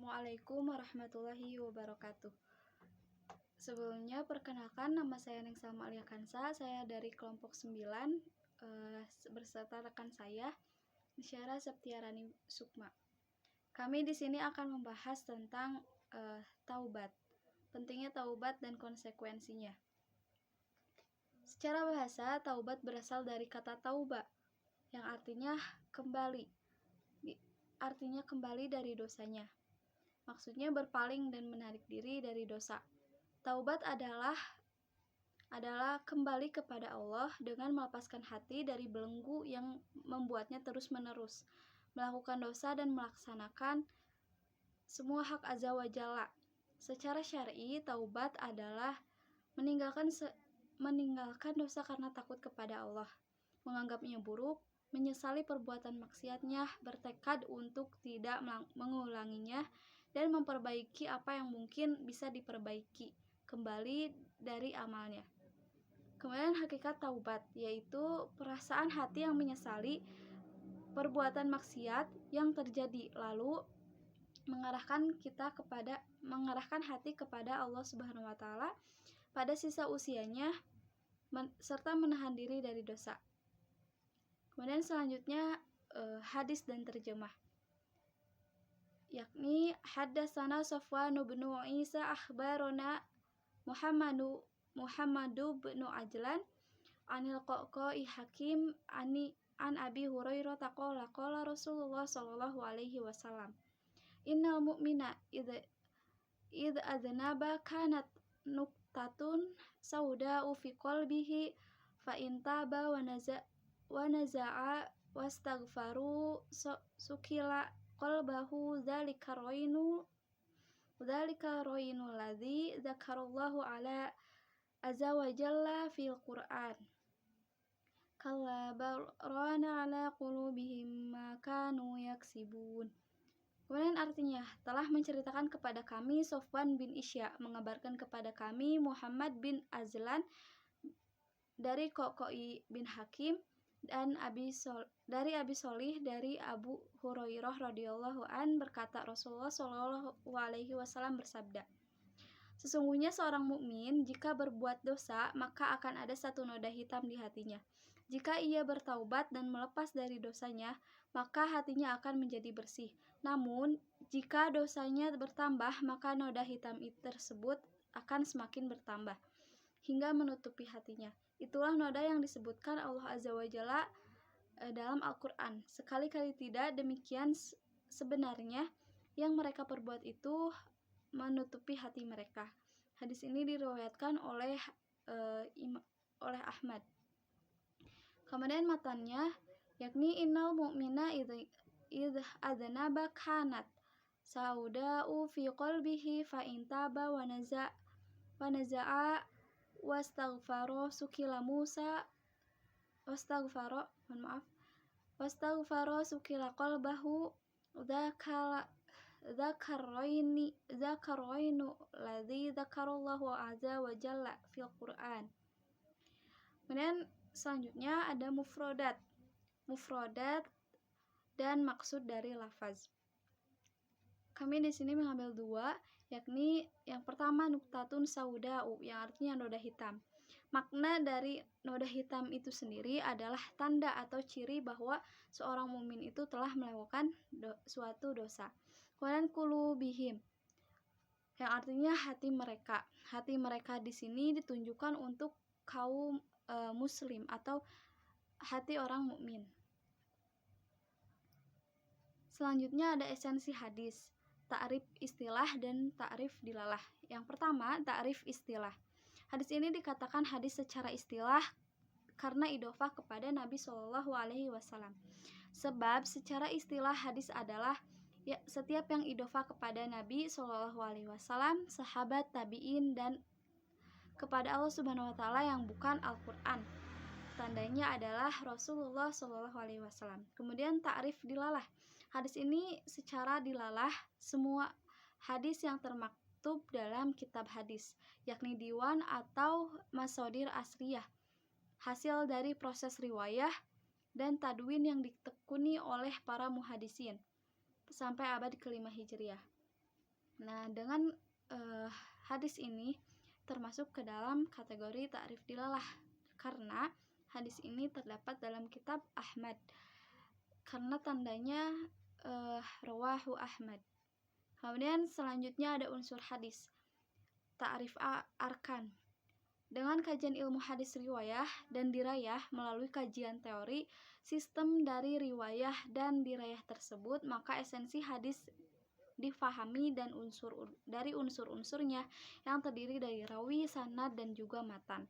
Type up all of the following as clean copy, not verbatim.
Assalamualaikum warahmatullahi wabarakatuh. Sebelumnya perkenalkan, nama saya Nengsa Amalia Kansa. Saya dari kelompok 9 berserta rekan saya Nisyara Septiarani Sukma. Kami di sini akan membahas tentang taubat. Pentingnya taubat dan konsekuensinya. Secara bahasa, taubat berasal dari kata tauba yang artinya kembali. Artinya kembali dari dosanya. Maksudnya berpaling dan menarik diri dari dosa. Taubat adalah kembali kepada Allah dengan melepaskan hati dari belenggu yang membuatnya terus-menerus melakukan dosa dan melaksanakan semua hak Azza wa Jalla. Secara syar'i, taubat adalah meninggalkan dosa karena takut kepada Allah, menganggapnya buruk, menyesali perbuatan maksiatnya, bertekad untuk tidak mengulanginya, dan memperbaiki apa yang mungkin bisa diperbaiki kembali dari amalnya. Kemudian hakikat taubat, yaitu perasaan hati yang menyesali perbuatan maksiat yang terjadi, lalu mengarahkan hati kepada Allah Subhanahu wa taala pada sisa usianya serta menahan diri dari dosa. Kemudian selanjutnya hadis dan terjemah, yakni haddatsana Safwan bin Isa akhbarona Muhammadu bin Ajlan anil Qaqai Hakim an Abi Hurairah taqala qala Rasulullah sallallahu alaihi wasallam innal mu'mina idza adnaba kanat nuqtatun sauda'u fi qalbihi fa in taba wa naza'a wastaghfaru sukila qalbahu dzalika rainu ladzi dzakarallahu ala azza wa jalla fil Qur'an kalla bal rana ala qulubihim ma kanu yaksibun. Kemudian artinya, telah menceritakan kepada kami Sofwan bin Isya, mengabarkan kepada kami Muhammad bin Azlan dari Qaqai bin Hakim dan dari Abi Sholih dari Abu Hurairah radhiyallahu an berkata, Rasulullah shallallahu alaihi wasallam bersabda, sesungguhnya seorang mukmin jika berbuat dosa maka akan ada satu noda hitam di hatinya. Jika ia bertaubat dan melepas dari dosanya, maka hatinya akan menjadi bersih. Namun, jika dosanya bertambah, maka noda hitam tersebut akan semakin bertambah hingga menutupi hatinya. Itulah noda yang disebutkan Allah Azza wa Jalla dalam Al-Quran. Sekali-kali tidak demikian, sebenarnya yang mereka perbuat itu menutupi hati mereka. Hadis ini diriwayatkan oleh Ahmad. Kemudian matannya, yakni innal mu'mina idh adnaba kanat sauda'u fi qalbihi fa in taba wa naza'a wastaghfara sukila Musa wastaghfara sukila qalbahu dzakarainu ladzi dzakarallahu azza wa jalla fil Qur'an. Kemudian selanjutnya ada mufradat dan maksud dari lafaz. Kami di sini mengambil dua, yakni yang pertama nuktatun sauda'u yang artinya noda hitam. Makna dari noda hitam itu sendiri adalah tanda atau ciri bahwa seorang mukmin itu telah melakukan suatu dosa. Kemudian qulubihim yang artinya hati mereka. Hati mereka di sini ditunjukkan untuk kaum muslim atau hati orang mukmin. Selanjutnya ada esensi hadis, ta'rif istilah dan ta'rif dilalah. Yang pertama, ta'rif istilah. Hadis ini dikatakan hadis secara istilah karena idhofah kepada Nabi Shallallahu alaihi wasallam. Sebab secara istilah hadis adalah setiap yang idhofah kepada Nabi Shallallahu alaihi wasallam, sahabat, tabi'in dan kepada Allah Subhanahu wa taala yang bukan Al-Qur'an. Tandanya adalah Rasulullah Shallallahu alaihi wasallam. Kemudian ta'rif dilalah. Hadis ini secara dilalah semua hadis yang termaktub dalam kitab hadis, yakni diwan atau masodir asriyah, hasil dari proses riwayah dan tadwin yang ditekuni oleh para muhadisin sampai abad ke-5 Hijriah. Nah, dengan hadis ini termasuk ke dalam kategori ta'rif dilalah karena hadis ini terdapat dalam kitab Ahmad karena tandanya rawahu Ahmad. Kemudian selanjutnya ada unsur hadis, ta'rif arkan. Dengan kajian ilmu hadis riwayah dan dirayah melalui kajian teori sistem dari riwayah dan dirayah tersebut, maka esensi hadis difahami dan dari unsur-unsurnya yang terdiri dari rawi, sanad, dan juga matan.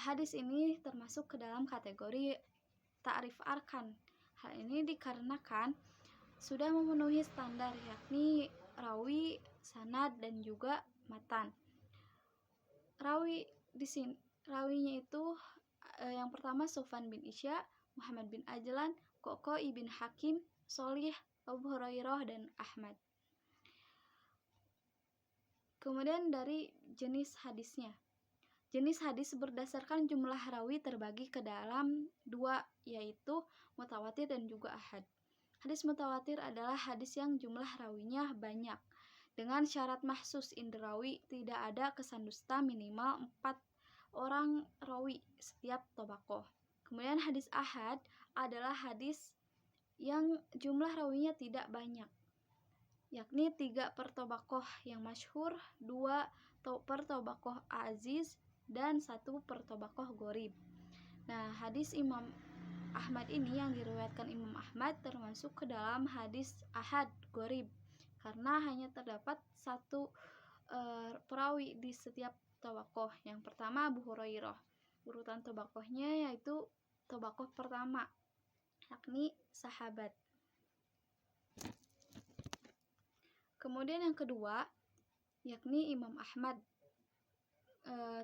Hadis ini termasuk ke dalam kategori ta'rif arkan. Hal ini dikarenakan sudah memenuhi standar, yakni rawi, sanad, dan juga matan. Rawinya itu yang pertama Sufyan bin Isya, Muhammad bin Ajlan, Koko ibn Hakim, Solih, Abu Hurairah, dan Ahmad. Kemudian dari jenis hadisnya. Jenis hadis berdasarkan jumlah rawi terbagi ke dalam dua, yaitu mutawatir dan juga ahad. Hadis mutawatir adalah hadis yang jumlah rawinya banyak dengan syarat mahsus indrawi, tidak ada kesan dusta, minimal 4 orang rawi setiap tobakoh. Kemudian hadis ahad adalah hadis yang jumlah rawinya tidak banyak, yakni 3 per tobakoh yang masyhur, 2 per tobakoh aziz, dan 1 per tobakoh gorib. Nah, hadis Imam Ahmad ini yang diriwayatkan Imam Ahmad termasuk ke dalam hadis ahad gorib karena hanya terdapat 1 perawi di setiap tobakoh. Yang pertama Abu Hurairah. Urutan tobakohnya yaitu tobakoh pertama, yakni sahabat. Kemudian yang kedua yakni Imam Ahmad,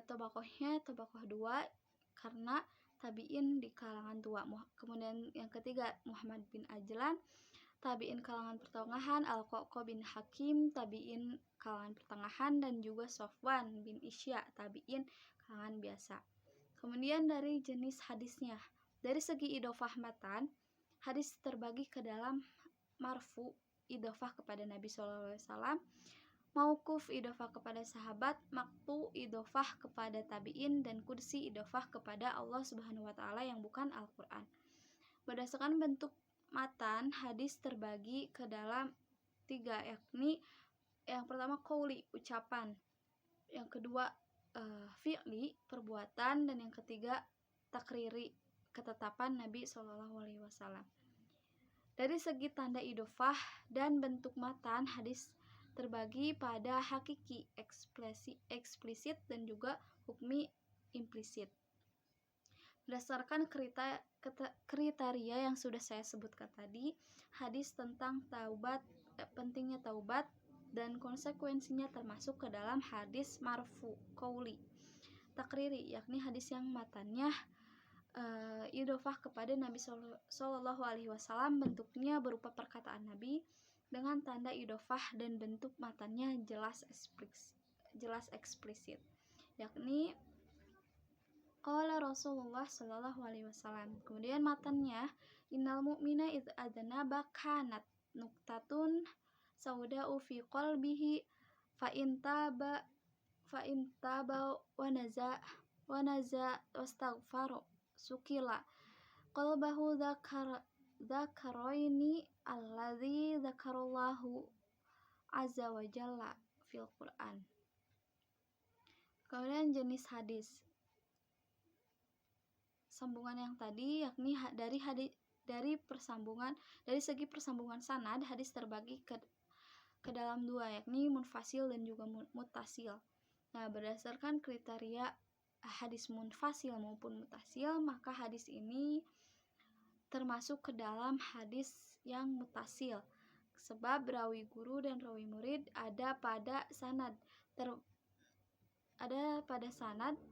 tobakohnya tobakoh 2 karena tabi'in di kalangan tua. Kemudian yang ketiga Muhammad bin Ajlan, tabi'in kalangan pertengahan, Al-Qaqqa bin Hakim, tabi'in kalangan pertengahan, dan juga Sofwan bin Isya, tabi'in kalangan biasa. Kemudian dari jenis hadisnya, dari segi idhofah matan, hadis terbagi ke dalam marfu, idhofah kepada Nabi SAW, mauquf, idhofah kepada sahabat, maqtu, idhofah kepada tabi'in, dan qudsi, idhofah kepada Allah Subhanahu wa Ta'ala yang bukan Al-Quran. Berdasarkan bentuk matan, hadis terbagi ke dalam 3, yakni yang pertama qauli, ucapan, yang kedua fi'li, perbuatan, dan yang ketiga takriri, ketetapan Nabi SAW. Dari segi tanda idhofah dan bentuk matan, hadis terbagi pada hakiki, eksplisit, dan juga hukmi implisit. Berdasarkan kriteria yang sudah saya sebutkan tadi, hadis tentang taubat, pentingnya taubat dan konsekuensinya termasuk ke dalam hadis marfu, qauli. Takriri, yakni hadis yang matannya idhofah kepada Nabi Sallallahu Alaihi Wasallam, bentuknya berupa perkataan Nabi dengan tanda idhofah dan bentuk matannya jelas eksplisit, yakni qala Rasulullah Sallallahu Alaihi Wasallam. Kemudian matannya innal mu'mina idz adnaba kanat nuktatun sauda'u fi qalbihi fa in taba wa naza wastaghfara sukila qalbahu dzakaraini alladzi dzakarallahu azza wa jalla fil Qur'an. Kemudian jenis hadis sambungan yang tadi, yakni dari segi persambungan sanad, hadis terbagi ke dalam 2, yakni munfasil dan juga mutasil. Nah, berdasarkan kriteria hadis munfasil maupun mutasil, maka hadis ini termasuk ke dalam hadis yang mutasil sebab rawi guru dan rawi murid ada pada sanad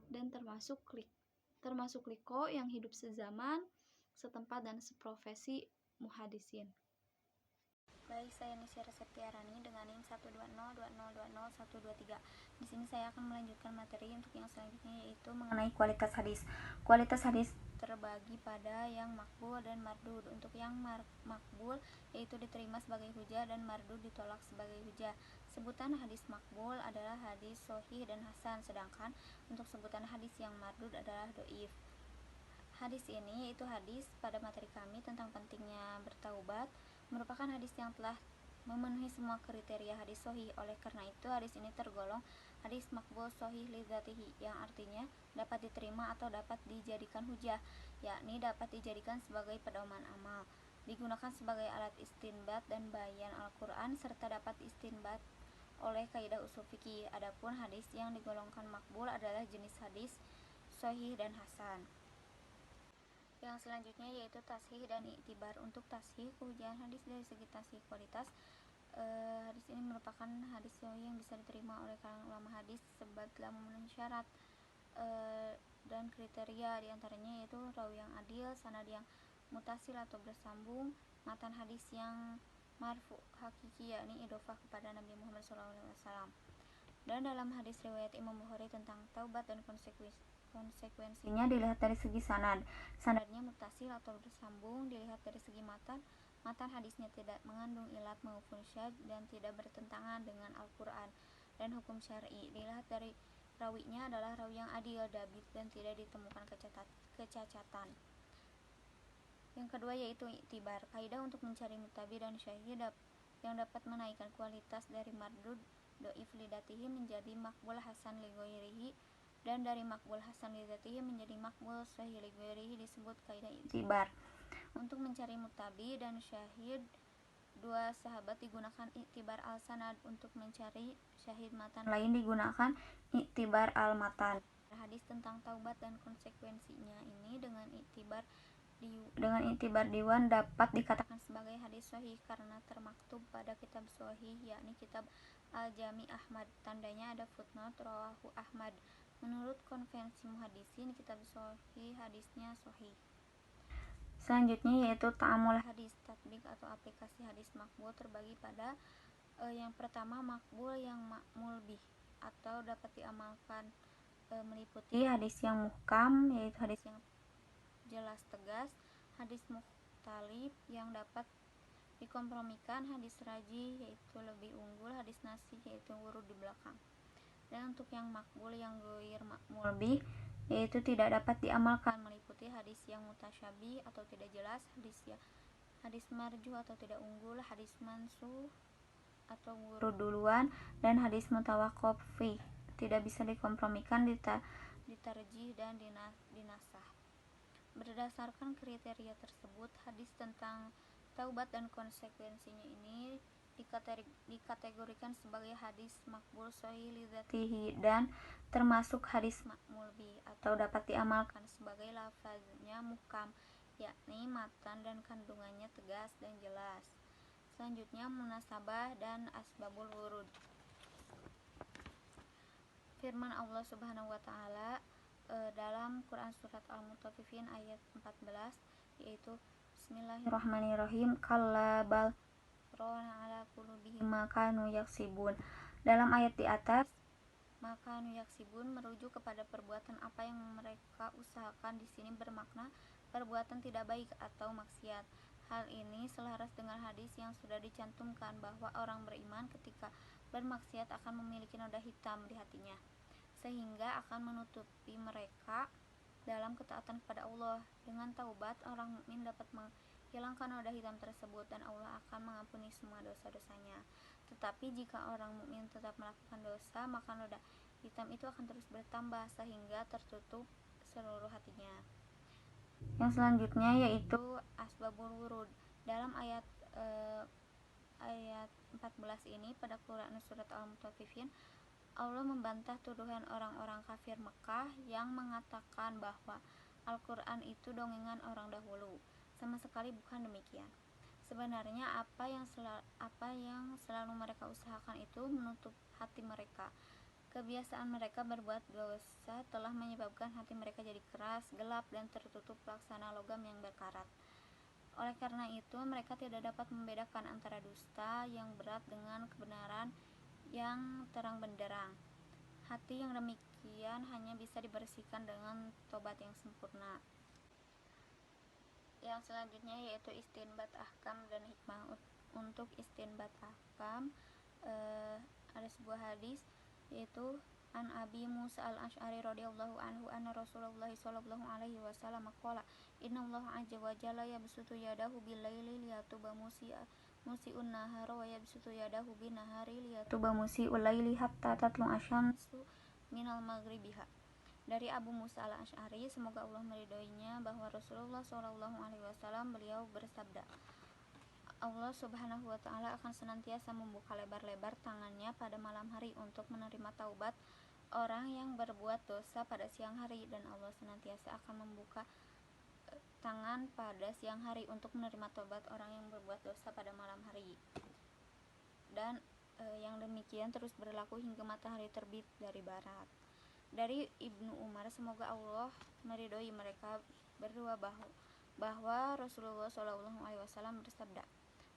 dan termasuk liko yang hidup sezaman, setempat, dan seprofesi muhadisin. Baik, saya Nisya Septiarani dengan NIM 12020202123. Di sini saya akan melanjutkan materi untuk yang selanjutnya, yaitu mengenai kualitas hadis. Kualitas hadis terbagi pada yang makbul dan mardud. Untuk yang makbul yaitu diterima sebagai hujah dan mardud ditolak sebagai hujah. Sebutan hadis makbul adalah hadis sahih dan hasan, sedangkan untuk sebutan hadis yang mardud adalah dhaif. Hadis ini yaitu hadis pada materi kami tentang pentingnya bertaubat, merupakan hadis yang telah memenuhi semua kriteria hadis sahih. Oleh karena itu hadis ini tergolong hadis makbul sahih li dzatihi, yang artinya dapat diterima atau dapat dijadikan hujah, yakni dapat dijadikan sebagai pedoman amal, digunakan sebagai alat istinbat dan bayan Al-Qur'an, serta dapat istinbat oleh kaidah usul fikih. Adapun hadis yang digolongkan makbul adalah jenis hadis sahih dan hasan. Yang selanjutnya yaitu tashih dan iktibar. Untuk tashih, kehujahan hadis dari segi tashih kualitas, hadis ini merupakan hadis sahih yang bisa diterima oleh kalangan ulama hadis sebab telah memenuhi syarat dan kriteria, diantaranya yaitu rawi yang adil, sanad yang mutasil atau bersambung, matan hadis yang marfu hakiki yakni idhofah kepada Nabi Muhammad SAW. Dan dalam hadis riwayat Imam Bukhari tentang taubat dan konsekuensinya dilihat dari segi sanadnya mutasil atau bersambung, dilihat dari segi matan hadisnya tidak mengandung ilat maupun syadz dan tidak bertentangan dengan Al-Qur'an dan hukum syar'i, dilihat dari rawinya adalah rawi yang adil, dabit dan tidak ditemukan kecacatan. Yang kedua yaitu iktibar, kaidah untuk mencari mutabi dan syahid yang dapat menaikkan kualitas dari mardud dhaif li dzatihi menjadi makbul hasan li ghairihi, dan dari makbul hasan li dzatihi menjadi makbul sahih li ghairihi disebut kaidah iktibar. Untuk mencari mutabi dan syahid dua sahabat digunakan iktibar al-sanad, untuk mencari syahid matan lain digunakan iktibar al-matan. Hadis tentang taubat dan konsekuensinya ini dengan iktibar diwan dapat dikatakan sebagai hadis sahih karena termaktub pada kitab sahih yakni kitab Al-Jami Ahmad. Tandanya ada footnote rawahu Ahmad. Menurut konvensi muhaddisin, kitab sahih hadisnya sahih. Selanjutnya yaitu ta'amul hadis, tatbik atau aplikasi hadis makbul terbagi pada yang pertama makbul yang ma'mul bih atau dapat diamalkan, meliputi hadis yang muhkam yaitu hadis yang jelas tegas, hadis mukhtalif yang dapat dikompromikan, hadis raji yaitu lebih unggul, hadis nasih yaitu urut di belakang. Dan untuk yang makbul yang ghair ma'mul bih yaitu tidak dapat diamalkan, meliputi hadis yang mutasyabih atau tidak jelas, hadis marjuh atau tidak unggul, hadis mansuh atau guru duluan, dan hadis mutawaqqaf fi tidak bisa dikompromikan, ditarjih dan dinasah. Berdasarkan kriteria tersebut, hadis tentang taubat dan konsekuensinya ini dikategorikan sebagai hadis makbul sahih li dzatihi dan termasuk hadis ma'mul bi atau dapat diamalkan sebagai lafaznya muhkam yakni matan dan kandungannya tegas dan jelas. Selanjutnya munasabah dan asbabul wurud. Firman Allah Subhanahu wa taala dalam Quran surat Al-Mutaffifin ayat 14 yaitu Bismillahirrahmanirrahim, kalla bal rana ala qulubihim ma kanu yaksibun. Dalam ayat di atas, maka kanu yaksibun merujuk kepada perbuatan apa yang mereka usahakan. Di sini bermakna perbuatan tidak baik atau maksiat. Hal ini selaras dengan hadis yang sudah dicantumkan bahwa orang beriman ketika bermaksiat akan memiliki noda hitam di hatinya, sehingga akan menutupi mereka dalam ketaatan kepada Allah. Dengan taubat, orang mukmin dapat menghilangkan noda hitam tersebut dan Allah akan mengampuni semua dosa-dosanya. Tetapi jika orang mukmin tetap melakukan dosa, maka noda hitam itu akan terus bertambah sehingga tertutup seluruh hatinya. Yang selanjutnya yaitu asbabul wurud. Dalam ayat 14 ini pada Quran surat Al-Mutaffifin, Allah membantah tuduhan orang-orang kafir Mekah yang mengatakan bahwa Al-Quran itu dongengan orang dahulu. Sama sekali bukan demikian. Sebenarnya apa yang selalu mereka usahakan itu menutup hati mereka. Kebiasaan mereka berbuat dosa telah menyebabkan hati mereka jadi keras, gelap, dan tertutup laksana logam yang berkarat. Oleh karena itu, mereka tidak dapat membedakan antara dusta yang berat dengan kebenaran yang terang benderang. Hati yang demikian hanya bisa dibersihkan dengan tobat yang sempurna. Yang selanjutnya yaitu istinbat ahkam dan hikmah. Untuk istinbat ahkam ada sebuah hadis yaitu an Abi Musa al-Asy'ari radhiyallahu anhu anna Rasulullah sallallahu alaihi wasallam qala innallaha azza wa jalla yabsutu yadahu bil laili liyatuba musii'un nahara wa yabsutu yadahu bin nahari liyatuba musii'ul laili hatta tatlu asyamsu minal maghribiha. Dari Abu Musa al-Asy'ari, semoga Allah meridhoinya, bahwa Rasulullah SAW beliau bersabda, Allah Subhanahu wa Ta'ala akan senantiasa membuka lebar-lebar tangannya pada malam hari untuk menerima taubat orang yang berbuat dosa pada siang hari, dan Allah senantiasa akan membuka tangan pada siang hari untuk menerima taubat orang yang berbuat dosa pada malam hari. Dan yang demikian terus berlaku hingga matahari terbit dari barat. Dari Ibnu Umar, semoga Allah meridhoi mereka berdua, bahwa Rasulullah SAW bersabda,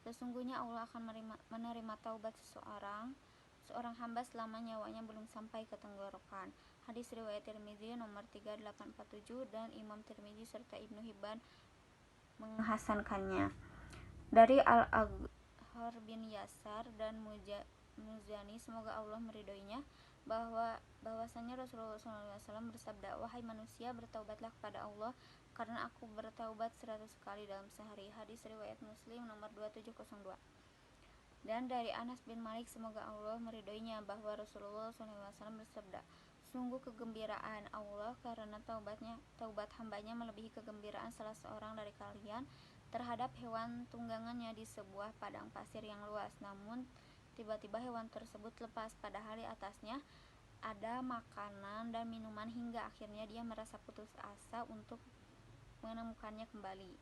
sesungguhnya Allah akan menerima taubat seorang hamba selama nyawanya belum sampai ke tenggorokan. Hadis riwayat Tirmizi nomor 3847 dan Imam Tirmizi serta Ibnu Hibban menghasankannya. Dari Al-Aghar bin Yasar dan Muzani, semoga Allah meridhoinya, bahwasanya Rasulullah SAW bersabda, wahai manusia, bertaubatlah kepada Allah, karena aku bertaubat 100 kali dalam sehari. Hadis riwayat Muslim nomor 2702. Dan dari Anas bin Malik, semoga Allah meridhoinya, bahwa Rasulullah SAW bersabda, sungguh kegembiraan Allah karena taubat hambanya melebihi kegembiraan salah seorang dari kalian terhadap hewan tunggangannya di sebuah padang pasir yang luas, namun tiba-tiba hewan tersebut lepas, padahal di atasnya ada makanan dan minuman, hingga akhirnya dia merasa putus asa untuk menemukannya kembali.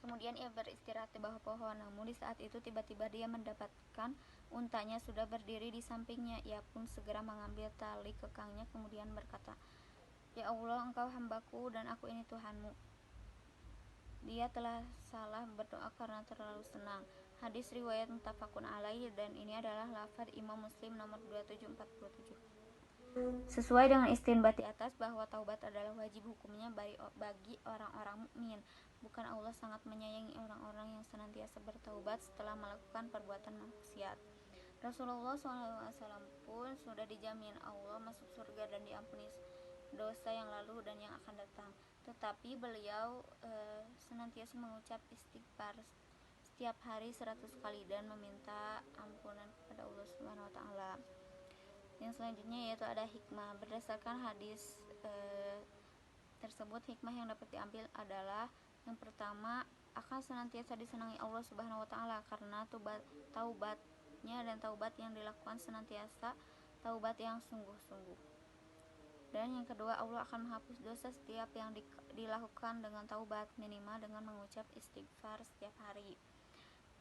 Kemudian ia beristirahat di bawah pohon, namun di saat itu tiba-tiba dia mendapatkan untanya sudah berdiri di sampingnya. Ia pun segera mengambil tali kekangnya, kemudian berkata, ya Allah, engkau hambaku dan aku ini Tuhanmu. Dia telah salah berdoa karena terlalu senang. Hadis riwayat muttafaqun alaih, dan ini adalah lafaz Imam Muslim nomor 2747. Sesuai dengan istinbat di atas bahwa taubat adalah wajib hukumnya bagi orang-orang mukmin. Bukan Allah sangat menyayangi orang-orang yang senantiasa bertaubat setelah melakukan perbuatan maksiat. Rasulullah SAW pun sudah dijamin Allah masuk surga dan diampuni dosa yang lalu dan yang akan datang. Tetapi beliau senantiasa mengucap istighfar setiap hari 100 kali dan meminta ampunan kepada Allah Subhanahu wa Ta'ala. Yang selanjutnya yaitu ada hikmah. Berdasarkan hadis tersebut, hikmah yang dapat diambil adalah yang pertama, akan senantiasa disenangi Allah Subhanahu wa Ta'ala karena taubatnya dan taubat yang dilakukan senantiasa taubat yang sungguh-sungguh. Dan yang kedua, Allah akan menghapus dosa setiap yang dilakukan dengan taubat, minimal dengan mengucap istighfar setiap hari.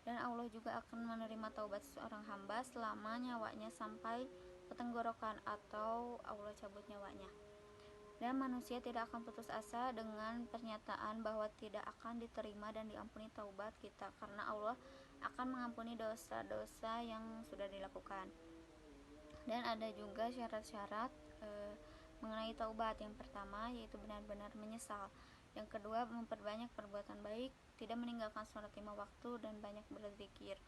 Dan Allah juga akan menerima taubat seorang hamba selama nyawanya sampai ke tenggorokan atau Allah cabut nyawanya. Dan manusia tidak akan putus asa dengan pernyataan bahwa tidak akan diterima dan diampuni taubat kita, karena Allah akan mengampuni dosa-dosa yang sudah dilakukan. Dan ada juga syarat-syarat mengenai taubat. Yang pertama yaitu benar-benar menyesal. Yang kedua, memperbanyak perbuatan baik, tidak meninggalkan sholat 5 waktu, dan banyak berzikir.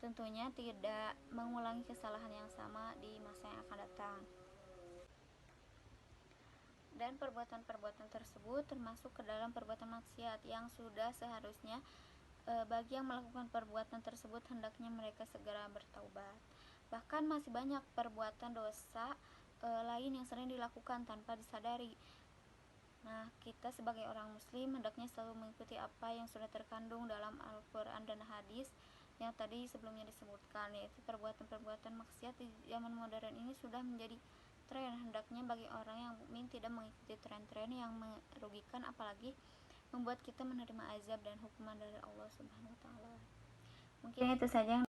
Tentunya tidak mengulangi kesalahan yang sama di masa yang akan datang. Dan perbuatan-perbuatan tersebut termasuk ke dalam perbuatan maksiat yang sudah seharusnya bagi yang melakukan perbuatan tersebut hendaknya mereka segera bertaubat. Bahkan masih banyak perbuatan dosa lain yang sering dilakukan tanpa disadari. Nah, kita sebagai orang muslim hendaknya selalu mengikuti apa yang sudah terkandung dalam Al-Quran dan hadis yang tadi sebelumnya disebutkan, yaitu perbuatan-perbuatan maksiat di zaman modern ini sudah menjadi tren. Hendaknya bagi orang yang mukmin tidak mengikuti tren-tren yang merugikan, apalagi membuat kita menerima azab dan hukuman dari Allah Subhanahu wa Ta'ala. Mungkin itu saja yang